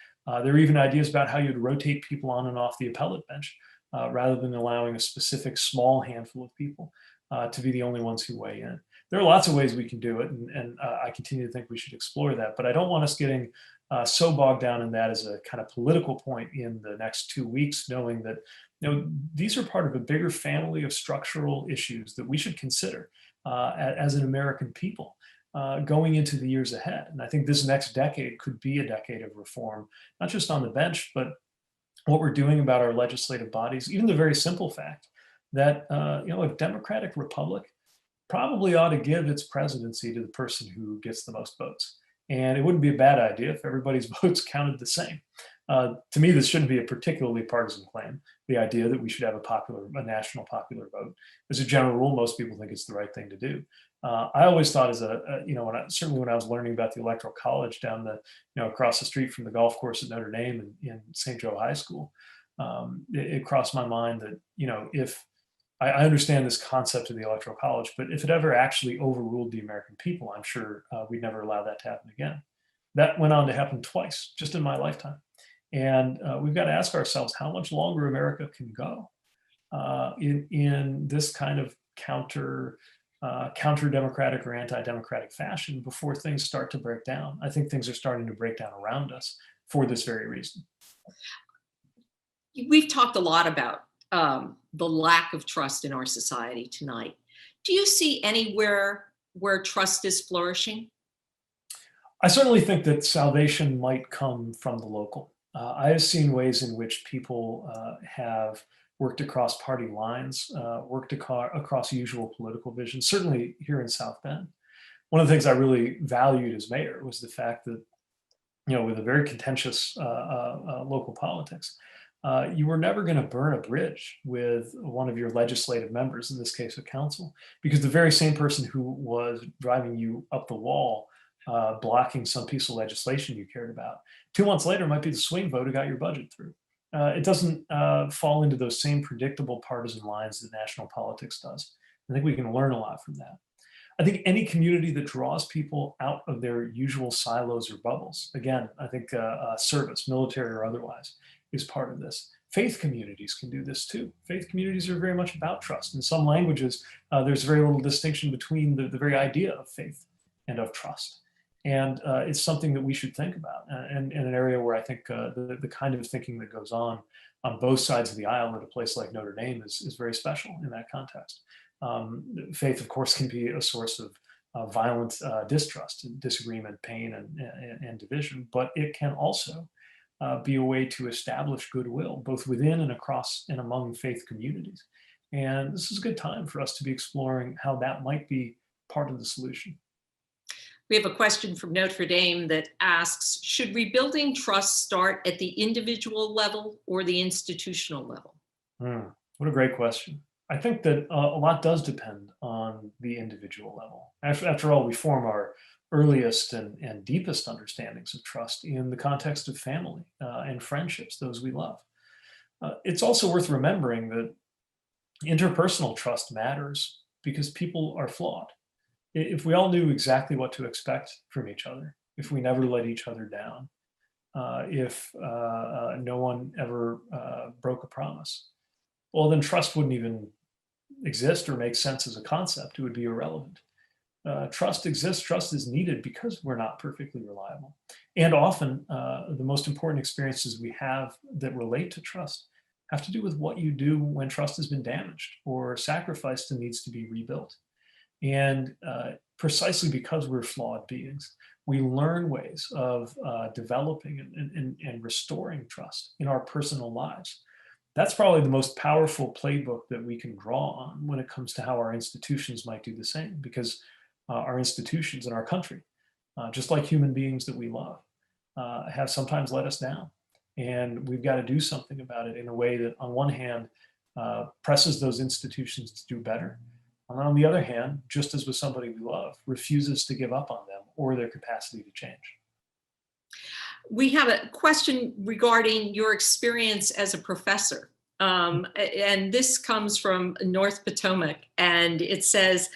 There are even ideas about how you'd rotate people on and off the appellate bench rather than allowing a specific small handful of people to be the only ones who weigh in. There are lots of ways we can do it, and I continue to think we should explore that. But I don't want us getting so bogged down in that as a kind of political point in the next 2 weeks, knowing that these are part of a bigger family of structural issues that we should consider as an American people going into the years ahead. And I think this next decade could be a decade of reform, not just on the bench, but what we're doing about our legislative bodies. Even the very simple fact that a democratic republic probably ought to give its presidency to the person who gets the most votes. And it wouldn't be a bad idea if everybody's votes counted the same. To me, this shouldn't be a particularly partisan claim. The idea that we should have a national popular vote. As a general rule, most people think it's the right thing to do. I always thought certainly when I was learning about the Electoral College down across the street from the golf course at Notre Dame in St. Joe High School, it crossed my mind that, if I understand this concept of the Electoral College, but if it ever actually overruled the American people, I'm sure we'd never allow that to happen again. That went on to happen twice, just in my lifetime. And we've got to ask ourselves how much longer America can go in this kind of counter-democratic or anti-democratic fashion before things start to break down. I think things are starting to break down around us for this very reason. We've talked a lot about the lack of trust in our society tonight. Do you see anywhere where trust is flourishing? I certainly think that salvation might come from the local. I have seen ways in which people have worked across party lines, worked across usual political visions, certainly here in South Bend. One of the things I really valued as mayor was the fact that, with a very contentious local politics, you were never going to burn a bridge with one of your legislative members, in this case, a council, because the very same person who was driving you up the wall, blocking some piece of legislation you cared about, 2 months later might be the swing vote who got your budget through. It doesn't fall into those same predictable partisan lines that national politics does. I think we can learn a lot from that. I think any community that draws people out of their usual silos or bubbles, again, I think service, military or otherwise, is part of this. Faith communities can do this too. Faith communities are very much about trust. In some languages, there's very little distinction between the very idea of faith and of trust. And it's something that we should think about, and in an area where I think the kind of thinking that goes on both sides of the aisle at a place like Notre Dame is very special in that context. Faith, of course, can be a source of violent distrust, and disagreement, pain, and division, but it can also be a way to establish goodwill, both within and across and among faith communities. And this is a good time for us to be exploring how that might be part of the solution. We have a question from Notre Dame that asks, should rebuilding trust start at the individual level or the institutional level? What a great question. I think that a lot does depend on the individual level. After all, we form our earliest and deepest understandings of trust in the context of family and friendships, those we love. It's also worth remembering that interpersonal trust matters because people are flawed. If we all knew exactly what to expect from each other, if we never let each other down, if no one ever broke a promise, well, then trust wouldn't even exist or make sense as a concept. It would be irrelevant. Trust exists, trust is needed because we're not perfectly reliable. And often, the most important experiences we have that relate to trust have to do with what you do when trust has been damaged or sacrificed and needs to be rebuilt. And precisely because we're flawed beings, we learn ways of developing and restoring trust in our personal lives. That's probably the most powerful playbook that we can draw on when it comes to how our institutions might do the same, because our institutions in our country, just like human beings that we love, have sometimes let us down. And we've got to do something about it in a way that, on one hand, presses those institutions to do better. And on the other hand, just as with somebody we love, refuses to give up on them or their capacity to change. We have a question regarding your experience as a professor. And this comes from North Potomac, and it says,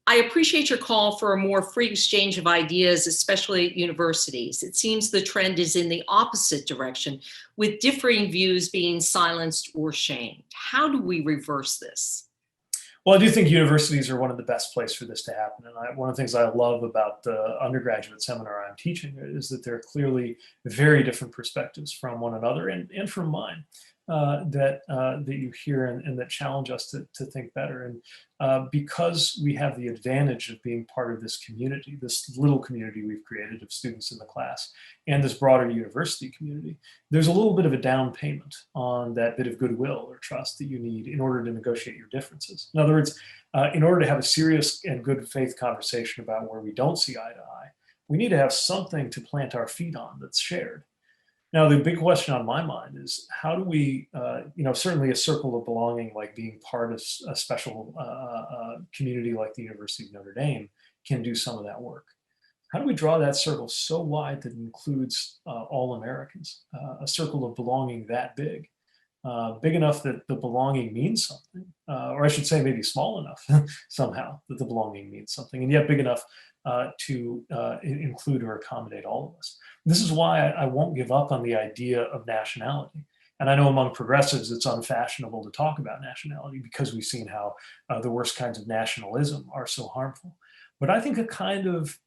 I appreciate your call for a more free exchange of ideas, especially at universities. It seems the trend is in the opposite direction, with differing views being silenced or shamed. How do we reverse this? Well, I do think universities are one of the best places for this to happen. And one of the things I love about the undergraduate seminar I'm teaching is that there are clearly very different perspectives from one another and from mine that you hear and that challenge us to think better. And because we have the advantage of being part of this community, this little community we've created of students in the class, and this broader university community, there's a little bit of a down payment on that bit of goodwill or trust that you need in order to negotiate your differences. In other words, in order to have a serious and good faith conversation about where we don't see eye to eye, we need to have something to plant our feet on that's shared. Now, the big question on my mind is how do we, certainly a circle of belonging, like being part of a special community like the University of Notre Dame, can do some of that work. How do we draw that circle so wide that it includes all Americans, a circle of belonging that big enough that the belonging means something, or I should say maybe small enough somehow that the belonging means something, and yet big enough to include or accommodate all of us. This is why I won't give up on the idea of nationality. And I know among progressives, it's unfashionable to talk about nationality because we've seen how the worst kinds of nationalism are so harmful. But I think a kind of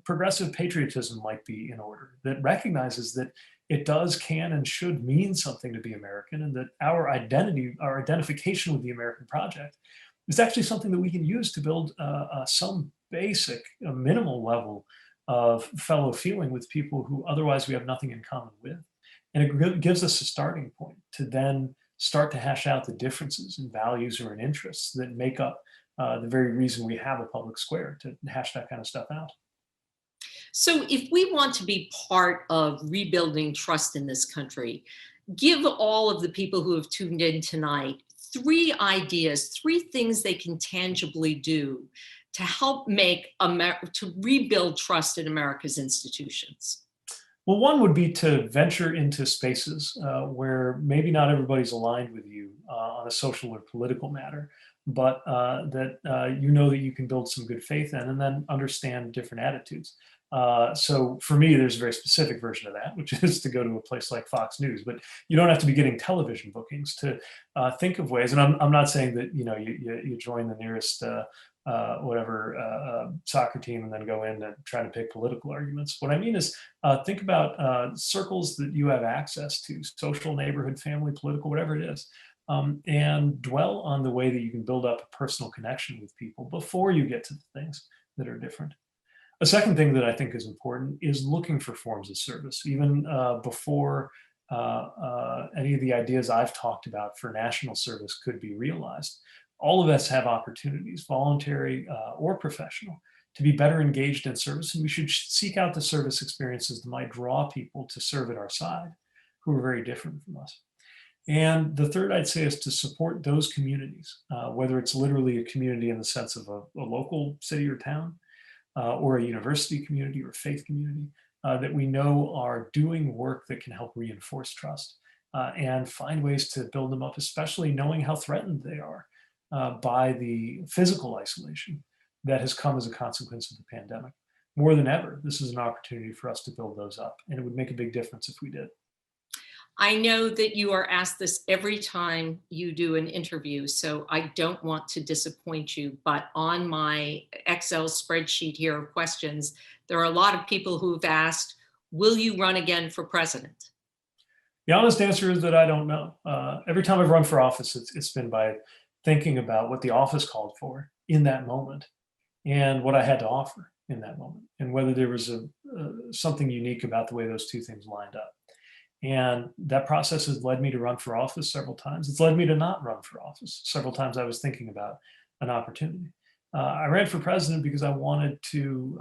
progressive patriotism might be in order that recognizes that it does, can, and should mean something to be American, and that our identity, our identification with the American project is actually something that we can use to build some basic, minimal level of fellow feeling with people who otherwise we have nothing in common with. And it gives us a starting point to then start to hash out the differences in values or in interests that make up the very reason we have a public square, to hash that kind of stuff out. So if we want to be part of rebuilding trust in this country, give all of the people who have tuned in tonight 3 ideas, 3 things they can tangibly do to help to rebuild trust in America's institutions. Well, one would be to venture into spaces where maybe not everybody's aligned with you on a social or political matter, but that you know that you can build some good faith in, and then understand different attitudes. So for me, there's a very specific version of that, which is to go to a place like Fox News. But you don't have to be getting television bookings to think of ways. And I'm not saying that you join the nearest soccer team and then go in and try to pick political arguments. What I mean is think about circles that you have access to, social, neighborhood, family, political, whatever it is, and dwell on the way that you can build up a personal connection with people before you get to the things that are different. A second thing that I think is important is looking for forms of service, even before any of the ideas I've talked about for national service could be realized. All of us have opportunities, voluntary or professional, to be better engaged in service, and we should seek out the service experiences that might draw people to serve at our side who are very different from us. And the third I'd say is to support those communities, whether it's literally a community in the sense of a local city or town, or a university community or faith community that we know are doing work that can help reinforce trust and find ways to build them up, especially knowing how threatened they are by the physical isolation that has come as a consequence of the pandemic. More than ever, this is an opportunity for us to build those up, and it would make a big difference if we did. I know that you are asked this every time you do an interview, so I don't want to disappoint you, but on my Excel spreadsheet here of questions, there are a lot of people who've asked, will you run again for president? The honest answer is that I don't know. Every time I've run for office, it's been by thinking about what the office called for in that moment and what I had to offer in that moment, and whether there was something unique about the way those two things lined up. And that process has led me to run for office several times. It's led me to not run for office. Several times I was thinking about an opportunity. I ran for president because I wanted to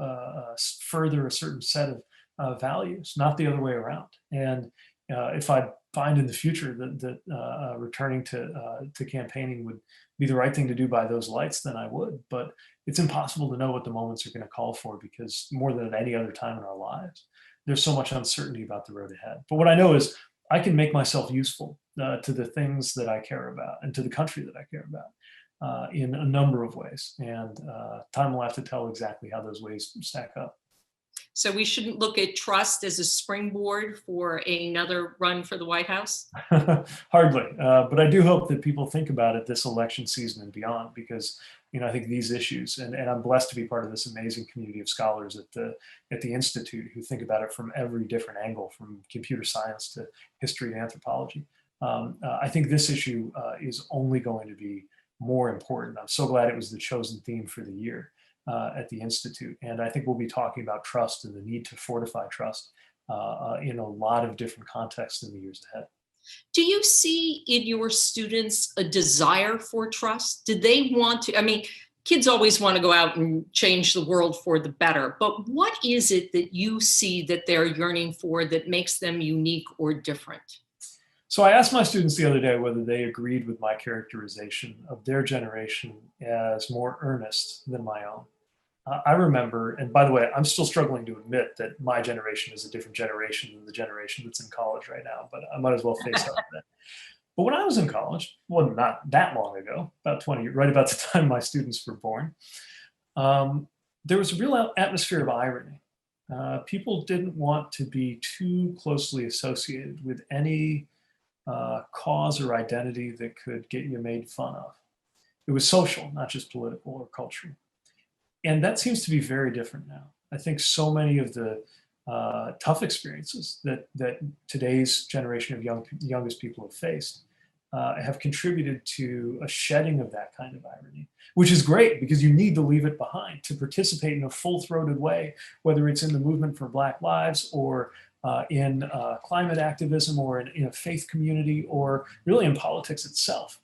further a certain set of values, not the other way around. And if I find in the future that returning to campaigning would be the right thing to do by those lights, then I would. But it's impossible to know what the moments are going to call for, because more than at any other time in our lives, there's so much uncertainty about the road ahead. But what I know is I can make myself useful to the things that I care about and to the country that I care about in a number of ways. And time will have to tell exactly how those ways stack up. So we shouldn't look at trust as a springboard for another run for the White House? Hardly, but I do hope that people think about it this election season and beyond, because I think these issues, and I'm blessed to be part of this amazing community of scholars at the Institute who think about it from every different angle, from computer science to history to anthropology. I think this issue is only going to be more important. I'm so glad it was the chosen theme for the year at the Institute. And I think we'll be talking about trust and the need to fortify trust in a lot of different contexts in the years ahead. Do you see in your students a desire for trust? Did they want to? I mean, kids always want to go out and change the world for the better, but what is it that you see that they're yearning for that makes them unique or different? So I asked my students the other day whether they agreed with my characterization of their generation as more earnest than my own. I remember, and by the way, I'm still struggling to admit that my generation is a different generation than the generation that's in college right now, but I might as well face up to that. But when I was in college, well, not that long ago, about 20 years, right about the time my students were born, there was a real atmosphere of irony. People didn't want to be too closely associated with any cause or identity that could get you made fun of. It was social, not just political or cultural. And that seems to be very different now. I think so many of the tough experiences that today's generation of youngest people have faced have contributed to a shedding of that kind of irony, which is great because you need to leave it behind to participate in a full-throated way, whether it's in the movement for Black lives or in climate activism or in a faith community or really in politics itself.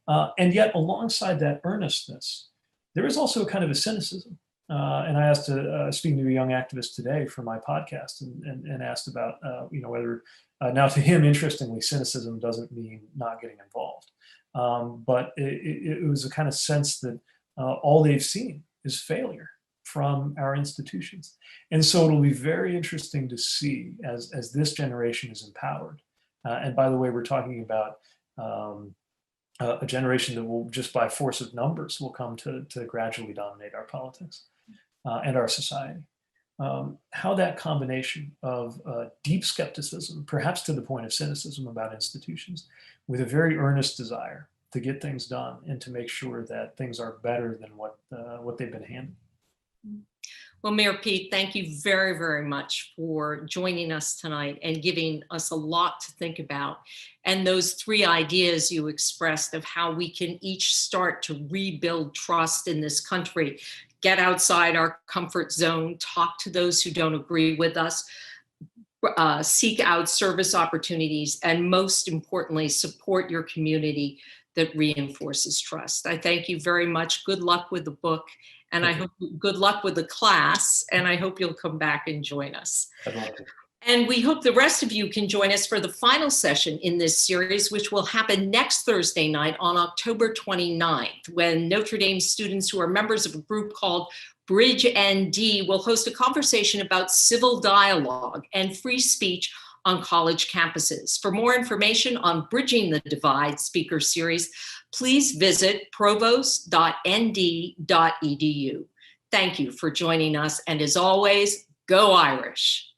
And yet alongside that earnestness, there is also a kind of a cynicism. And I asked, speaking to a young activist today for my podcast, and asked about, whether, now to him, interestingly, cynicism doesn't mean not getting involved. But it was a kind of sense that all they've seen is failure from our institutions. And so it'll be very interesting to see as this generation is empowered. And by the way, we're talking about a generation that will, just by force of numbers, will come to gradually dominate our politics and our society. How that combination of deep skepticism, perhaps to the point of cynicism about institutions, with a very earnest desire to get things done and to make sure that things are better than what they've been handed. Well, Mayor Pete, thank you very, very much for joining us tonight and giving us a lot to think about. And those three ideas you expressed of how we can each start to rebuild trust in this country, get outside our comfort zone, talk to those who don't agree with us, seek out service opportunities, and most importantly, support your community that reinforces trust. I thank you very much. Good luck with the book. And I hope good luck with the class, and I hope you'll come back and join us. I'd love to. And we hope the rest of you can join us for the final session in this series, which will happen next Thursday night on October 29th, when Notre Dame students who are members of a group called Bridge ND will host a conversation about civil dialogue and free speech on college campuses. For more information on Bridging the Divide speaker series, please visit provost.nd.edu. Thank you for joining us, and as always, go Irish.